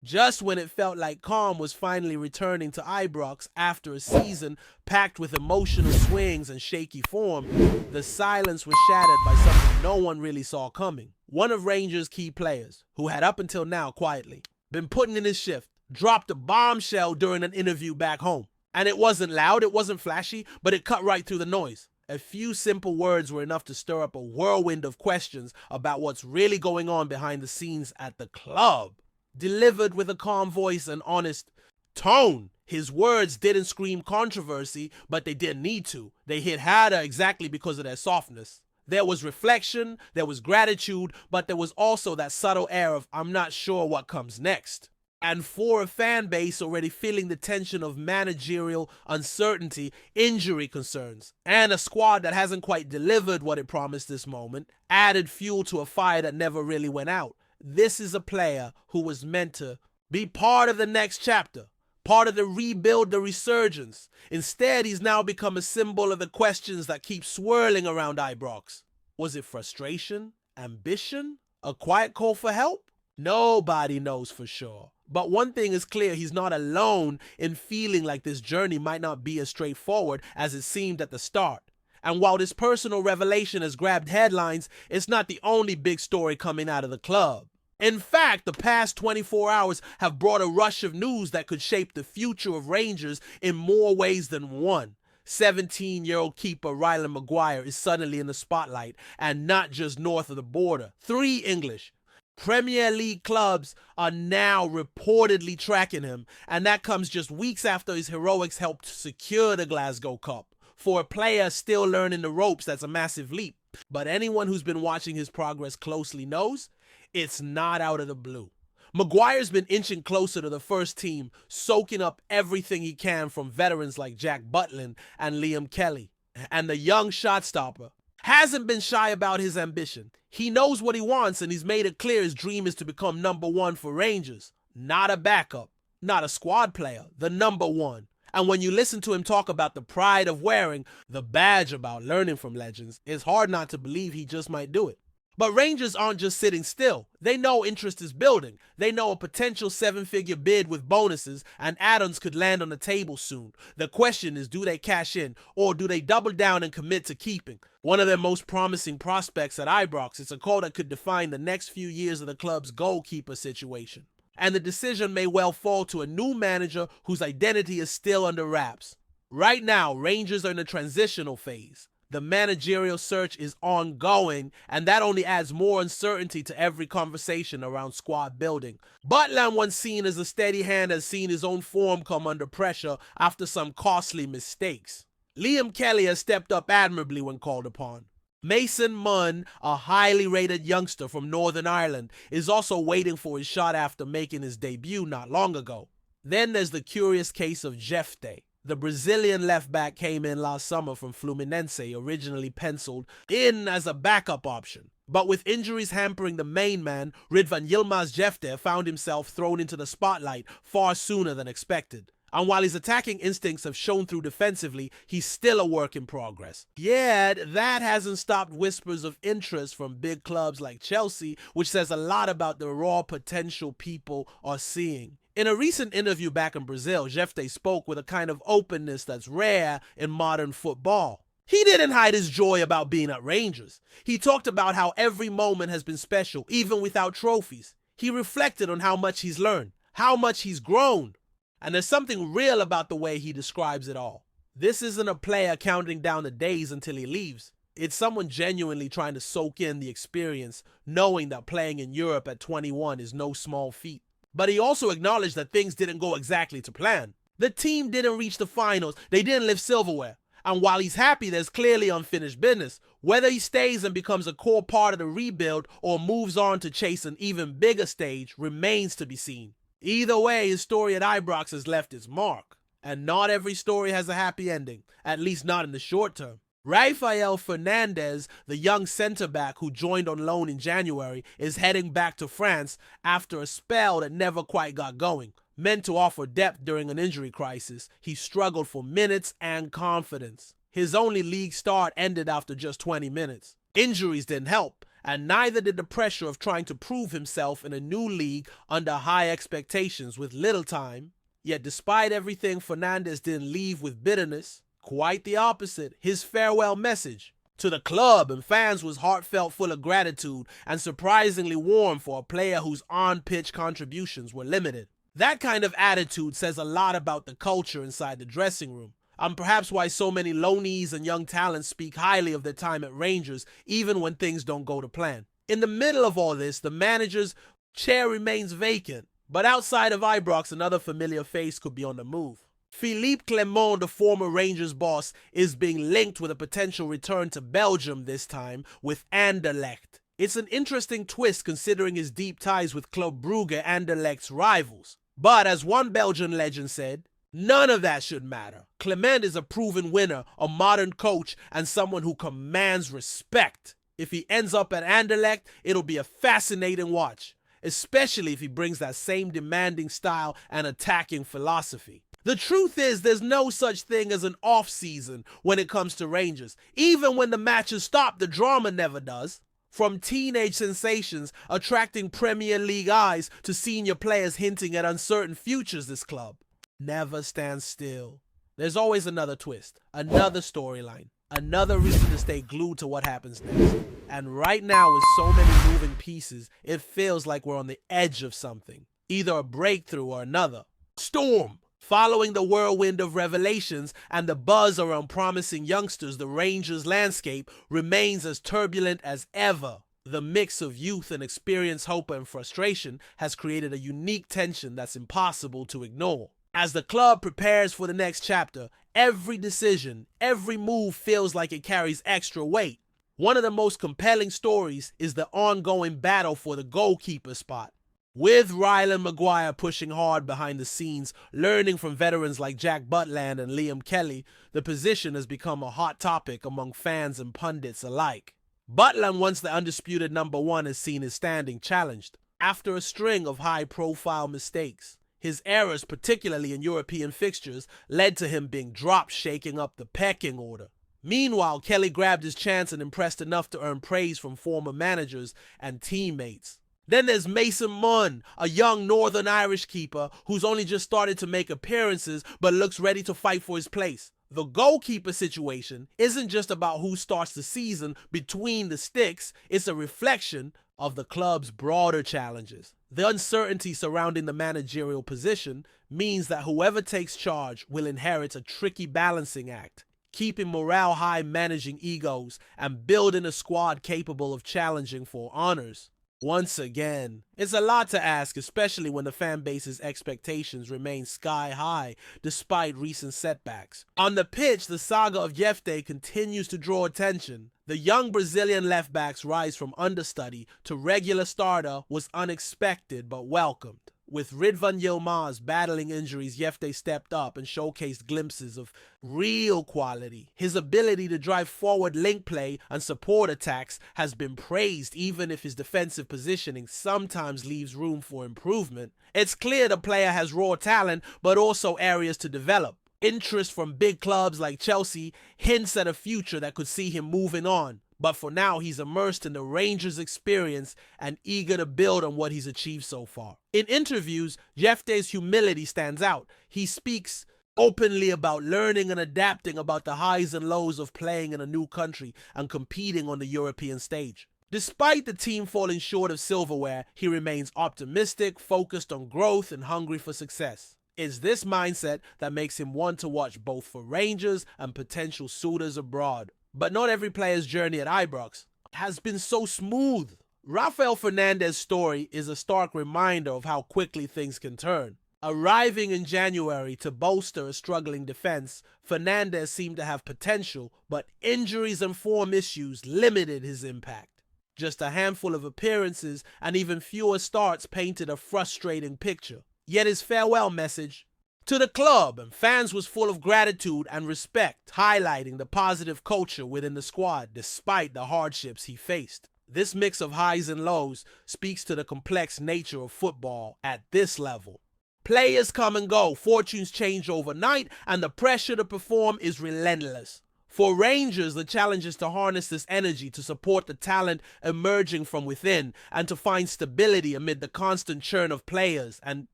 Just when it felt like calm was finally returning to Ibrox after a season packed with emotional swings and shaky form, the silence was shattered by something no one really saw coming. One of Rangers' key players, who had up until now quietly been putting in his shift, dropped a bombshell during an interview back home. And it wasn't loud, it wasn't flashy, but it cut right through the noise. A few simple words were enough to stir up a whirlwind of questions about what's really going on behind the scenes at the club. Delivered with a calm voice and honest tone, his words didn't scream controversy, but they didn't need to. They hit harder exactly because of their softness. There was reflection, there was gratitude, but there was also that subtle air of I'm not sure what comes next. And for a fan base already feeling the tension of managerial uncertainty, injury concerns, and a squad that hasn't quite delivered what it promised this moment, added fuel to a fire that never really went out. This is a player who was meant to be part of the next chapter, part of the rebuild, the resurgence. Instead, he's now become a symbol of the questions that keep swirling around Ibrox. Was it frustration? Ambition? A quiet call for help? Nobody knows for sure. But one thing is clear, he's not alone in feeling like this journey might not be as straightforward as it seemed at the start. And while this personal revelation has grabbed headlines, it's not the only big story coming out of the club. In fact, the past 24 hours have brought a rush of news that could shape the future of Rangers in more ways than one. 17-year-old keeper Ryland Maguire is suddenly in the spotlight, and not just north of the border. 3 English Premier League clubs are now reportedly tracking him, and that comes just weeks after his heroics helped secure the Glasgow Cup. For a player still learning the ropes, that's a massive leap. But anyone who's been watching his progress closely knows it's not out of the blue. Maguire's been inching closer to the first team, soaking up everything he can from veterans like Jack Butland and Liam Kelly. And the young shot stopper hasn't been shy about his ambition. He knows what he wants, and he's made it clear his dream is to become number 1 for Rangers. Not a backup, not a squad player, the number 1. And when you listen to him talk about the pride of wearing the badge about learning from legends, it's hard not to believe he just might do it. But Rangers aren't just sitting still. They know interest is building. They know a potential 7-figure bid with bonuses and add-ons could land on the table soon. The question is, do they cash in, or do they double down and commit to keeping one of their most promising prospects at Ibrox? It's a call that could define the next few years of the club's goalkeeper situation. And the decision may well fall to a new manager whose identity is still under wraps. Right now, Rangers are in a transitional phase. The managerial search is ongoing, and that only adds more uncertainty to every conversation around squad building. Butland, once seen as a steady hand, has seen his own form come under pressure after some costly mistakes. Liam Kelly has stepped up admirably when called upon. Mason Munn, a highly rated youngster from Northern Ireland, is also waiting for his shot after making his debut not long ago. Then there's the curious case of Jefte. The Brazilian left-back came in last summer from Fluminense, originally penciled in as a backup option. But with injuries hampering the main man, Ridvan Yilmaz Jefte found himself thrown into the spotlight far sooner than expected. And while his attacking instincts have shown through defensively, he's still a work in progress. Yet, that hasn't stopped whispers of interest from big clubs like Chelsea, which says a lot about the raw potential people are seeing. In a recent interview back in Brazil, Jefte spoke with a kind of openness that's rare in modern football. He didn't hide his joy about being at Rangers. He talked about how every moment has been special, even without trophies. He reflected on how much he's learned, how much he's grown. And there's something real about the way he describes it all. This isn't a player counting down the days until he leaves. It's someone genuinely trying to soak in the experience, knowing that playing in Europe at 21 is no small feat. But he also acknowledged that things didn't go exactly to plan. The team didn't reach the finals, they didn't lift silverware. And while he's happy, there's clearly unfinished business. Whether he stays and becomes a core part of the rebuild or moves on to chase an even bigger stage remains to be seen. Either way, his story at Ibrox has left its mark. And not every story has a happy ending, at least not in the short term. Rafael Fernandez, the young centre-back who joined on loan in January, is heading back to France after a spell that never quite got going. Meant to offer depth during an injury crisis, he struggled for minutes and confidence. His only league start ended after just 20 minutes. Injuries didn't help, and neither did the pressure of trying to prove himself in a new league under high expectations with little time. Yet despite everything, Fernandes didn't leave with bitterness. Quite the opposite. His farewell message to the club and fans was heartfelt, full of gratitude, and surprisingly warm for a player whose on-pitch contributions were limited. That kind of attitude says a lot about the culture inside the dressing room, and perhaps why so many loanees and young talents speak highly of their time at Rangers, even when things don't go to plan. In the middle of all this, the manager's chair remains vacant, but outside of Ibrox, another familiar face could be on the move. Philippe Clement, the former Rangers boss, is being linked with a potential return to Belgium, this time with Anderlecht. It's an interesting twist considering his deep ties with Club Brugge, Anderlecht's rivals. But as one Belgian legend said, none of that should matter. Clement is a proven winner, a modern coach, and someone who commands respect. If he ends up at Anderlecht, it'll be a fascinating watch, especially if he brings that same demanding style and attacking philosophy. The truth is, there's no such thing as an off-season when it comes to Rangers. Even when the matches stop, the drama never does. From teenage sensations attracting Premier League eyes to senior players hinting at uncertain futures, this club never stands still. There's always another twist, another storyline, another reason to stay glued to what happens next. And right now, with so many moving pieces, it feels like we're on the edge of something, either a breakthrough or another storm. Following the whirlwind of revelations and the buzz around promising youngsters, the Rangers landscape remains as turbulent as ever. The mix of youth and experience, hope and frustration has created a unique tension that's impossible to ignore. As the club prepares for the next chapter, every decision, every move feels like it carries extra weight. One of the most compelling stories is the ongoing battle for the goalkeeper spot. With Ryland Maguire pushing hard behind the scenes, learning from veterans like Jack Butland and Liam Kelly, the position has become a hot topic among fans and pundits alike. Butland, once the undisputed number one, has seen his standing challenged. After a string of high-profile mistakes, his errors, particularly in European fixtures, led to him being dropped, shaking up the pecking order. Meanwhile, Kelly grabbed his chance and impressed enough to earn praise from former managers and teammates. Then there's Mason Munn, a young Northern Irish keeper who's only just started to make appearances but looks ready to fight for his place. The goalkeeper situation isn't just about who starts the season between the sticks, it's a reflection of the club's broader challenges. The uncertainty surrounding the managerial position means that whoever takes charge will inherit a tricky balancing act, keeping morale high, managing egos, and building a squad capable of challenging for honors. Once again, it's a lot to ask, especially when the fan base's expectations remain sky high despite recent setbacks. On the pitch, the saga of Jefte continues to draw attention. The young Brazilian left-back's rise from understudy to regular starter was unexpected but welcomed. With Ridvan Yilmaz battling injuries, Jefte stepped up and showcased glimpses of real quality. His ability to drive forward link play and support attacks has been praised, even if his defensive positioning sometimes leaves room for improvement. It's clear the player has raw talent, but also areas to develop. Interest from big clubs like Chelsea hints at a future that could see him moving on. But for now, he's immersed in the Rangers' experience and eager to build on what he's achieved so far. In interviews, Jefte's humility stands out. He speaks openly about learning and adapting, about the highs and lows of playing in a new country and competing on the European stage. Despite the team falling short of silverware, he remains optimistic, focused on growth, and hungry for success. It's this mindset that makes him one to watch both for Rangers and potential suitors abroad. But not every player's journey at Ibrox has been so smooth. Rafael Fernandes' story is a stark reminder of how quickly things can turn. Arriving in January to bolster a struggling defense, Fernandes seemed to have potential, but injuries and form issues limited his impact. Just a handful of appearances and even fewer starts painted a frustrating picture. Yet his farewell message to the club and fans was full of gratitude and respect, highlighting the positive culture within the squad despite the hardships he faced. This mix of highs and lows speaks to the complex nature of football at this level. Players come and go, fortunes change overnight, and the pressure to perform is relentless. For Rangers, the challenge is to harness this energy to support the talent emerging from within and to find stability amid the constant churn of players and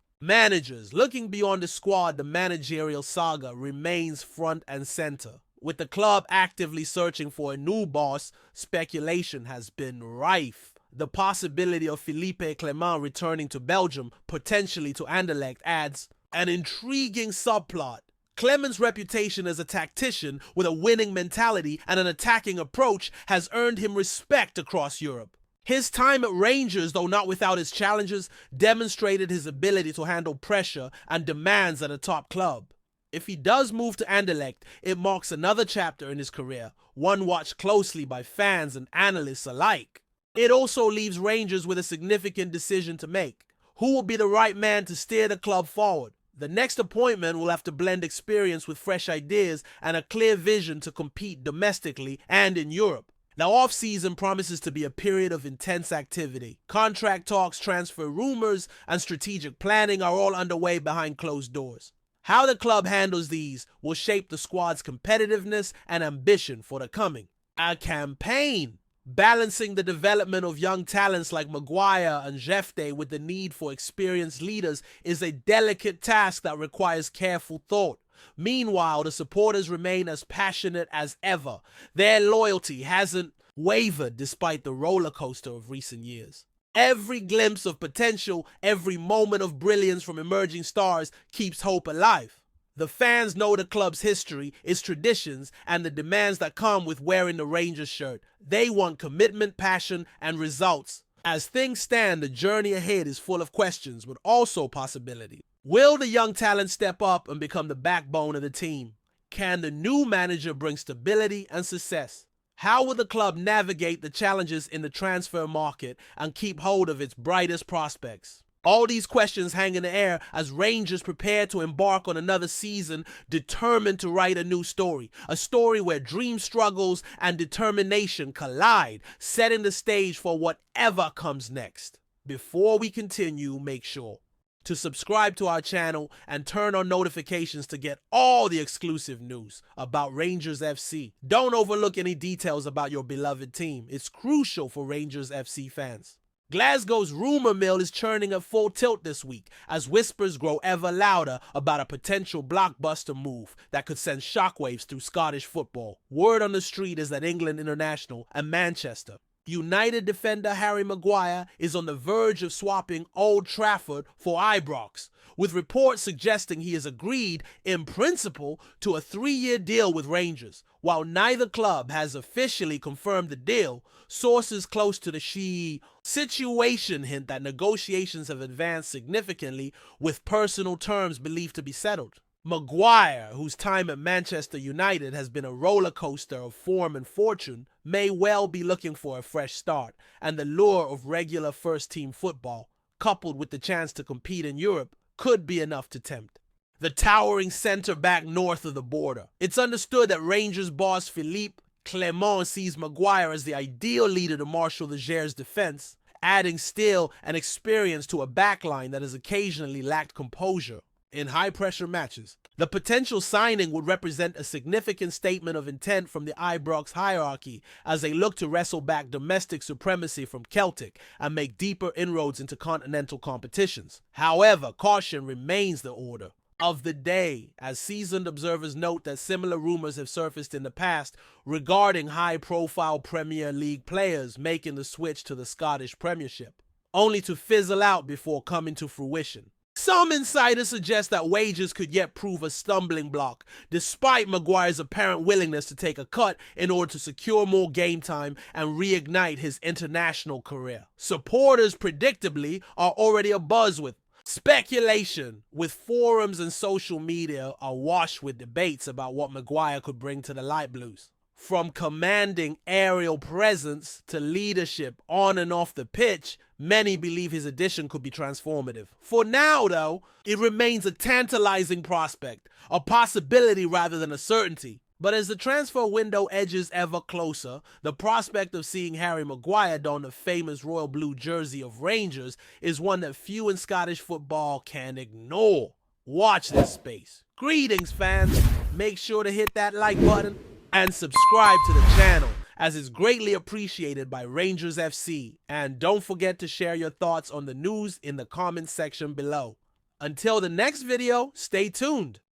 managers. Looking beyond the squad, the managerial saga remains front and center. With the club actively searching for a new boss, speculation has been rife. The possibility of Philippe Clement returning to Belgium, potentially to Anderlecht, adds an intriguing subplot. Clement's reputation as a tactician with a winning mentality and an attacking approach has earned him respect across Europe. His time at Rangers, though not without its challenges, demonstrated his ability to handle pressure and demands at a top club. If he does move to Anderlecht, it marks another chapter in his career, one watched closely by fans and analysts alike. It also leaves Rangers with a significant decision to make. Who will be the right man to steer the club forward? The next appointment will have to blend experience with fresh ideas and a clear vision to compete domestically and in Europe. Now, off-season promises to be a period of intense activity. Contract talks, transfer rumors, and strategic planning are all underway behind closed doors. How the club handles these will shape the squad's competitiveness and ambition for the coming. A campaign! Balancing the development of young talents like Maguire and Jefte with the need for experienced leaders is a delicate task that requires careful thought. Meanwhile, the supporters remain as passionate as ever. Their loyalty hasn't wavered despite the roller coaster of recent years. Every glimpse of potential, every moment of brilliance from emerging stars keeps hope alive. The fans know the club's history, its traditions, and the demands that come with wearing the Rangers shirt. They want commitment, passion, and results. As things stand, the journey ahead is full of questions, but also possibility. Will the young talent step up and become the backbone of the team? Can the new manager bring stability and success? How will the club navigate the challenges in the transfer market and keep hold of its brightest prospects? All these questions hang in the air as Rangers prepare to embark on another season, determined to write a new story. A story where dream struggles and determination collide, setting the stage for whatever comes next. Before we continue, make sure to subscribe to our channel and turn on notifications to get all the exclusive news about Rangers FC. Don't overlook any details about your beloved team. It's crucial for Rangers FC fans. Glasgow's rumor mill is churning at full tilt this week as whispers grow ever louder about a potential blockbuster move that could send shockwaves through Scottish football. Word on the street is that England International and Manchester United defender Harry Maguire is on the verge of swapping Old Trafford for Ibrox, with reports suggesting he has agreed, in principle, to a 3-year deal with Rangers. While neither club has officially confirmed the deal, sources close to the situation hint that negotiations have advanced significantly, with personal terms believed to be settled. Maguire, whose time at Manchester United has been a roller coaster of form and fortune, may well be looking for a fresh start, and the lure of regular first-team football, coupled with the chance to compete in Europe, could be enough to tempt. The towering centre-back north of the border. It's understood that Rangers boss Philippe Clement sees Maguire as the ideal leader to marshal the Gers' defense, adding skill and experience to a backline that has occasionally lacked composure in high-pressure matches. The potential signing would represent a significant statement of intent from the Ibrox hierarchy as they look to wrestle back domestic supremacy from Celtic and make deeper inroads into continental competitions. However, caution remains the order of the day, as seasoned observers note that similar rumors have surfaced in the past regarding high-profile Premier League players making the switch to the Scottish Premiership, only to fizzle out before coming to fruition. Some insiders suggest that wages could yet prove a stumbling block, despite Maguire's apparent willingness to take a cut in order to secure more game time and reignite his international career. Supporters, predictably, are already abuzz with speculation, with forums and social media awash with debates about what Maguire could bring to the Light Blues. From commanding aerial presence to leadership on and off the pitch, many believe his addition could be transformative. For now, though, it remains a tantalizing prospect, a possibility rather than a certainty. But as the transfer window edges ever closer, the prospect of seeing Harry Maguire don the famous royal blue jersey of Rangers is one that few in Scottish football can ignore. Watch this space. Greetings, fans. Make sure to hit that like button, and subscribe to the channel, as it's greatly appreciated by Rangers FC. And don't forget to share your thoughts on the news in the comments section below. Until the next video, stay tuned.